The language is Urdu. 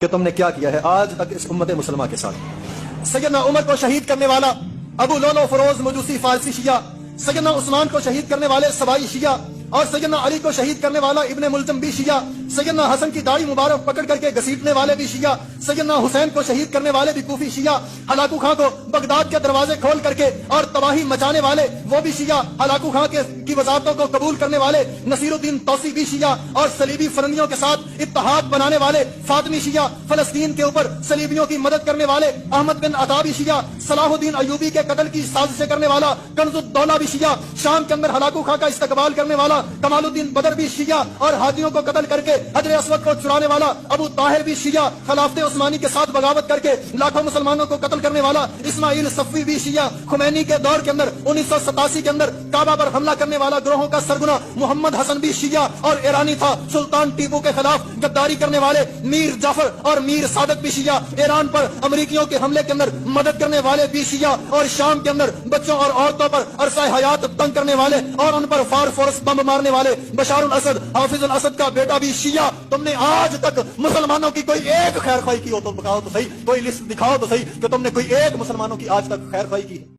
کہ تم نے کیا کیا ہے آج تک اس امت مسلمہ کے ساتھ۔ سیدنا عمر کو شہید کرنے والا ابو لولو فروز مجوسی فارسی شیعہ، سیدنا عثمان کو شہید کرنے والے سبائی شیعہ، اور سیدنا علی کو شہید کرنے والا ابن ملجم بھی شیعہ، سیدنا حسن کی داڑھی مبارک پکڑ کر کے گھسیٹنے والے بھی شیعہ، سیدنا حسین کو شہید کرنے والے بھی کوفی شیعہ، ہلاکو خان کو بغداد کے دروازے کھول کر کے اور تباہی مچانے والے وہ بھی شیعہ، ہلاکو خان کی وزارتوں کو قبول کرنے والے نصیر الدین توسی بھی شیعہ، اور صلیبی فرنگیوں کے ساتھ اتحاد بنانے والے فاطمی شیعہ، فلسطین کے اوپر صلیبیوں کی مدد کرنے والے احمد بن عطا بھی شیعہ، صلاح الدین ایوبی کے قتل کی سازشیں کرنے والا کنز الدولہ بھی شیعہ، شام کے اندر ہلاکو خان کا استقبال کرنے والا کمال الدین بدر بھی شیعہ، اور ہادیوں کو قتل کر کے حجر اسود کو چرانے والا ابو طاہر بھی شیعہ، خلافت عثمانی کے ساتھ بغاوت کر کے لاکھوں مسلمانوں کو قتل کرنے والا اسماعیل صفوی بھی شیعہ، خمینی کے دور کے اندر 1987 کے اندر کعبہ پر حملہ کرنے والا گروہوں کا سرغنہ محمد حسن بھی شیعہ اور ایرانی تھا، سلطان ٹیپو کے خلاف غداری کرنے والے میر جعفر اور میر صادق بھی شیعہ، ایران پر امریکیوں کے حملے کے اندر مدد کرنے والے بھی شیعہ، اور شام کے اندر بچوں اور عورتوں پر عرصہ حیات تنگ کرنے والے اور ان پر فار فورس بم مارنے والے بشار الاسد حافظ الاسد کا بیٹا بھی شیعہ۔ تم نے آج تک مسلمانوں کی کوئی ایک خیر خواہی کی ہو تو بتاؤ تو صحیح، کوئی لسٹ دکھاؤ تو صحیح کہ تم نے کوئی ایک مسلمانوں کی آج تک خیر خواہی کی ہے۔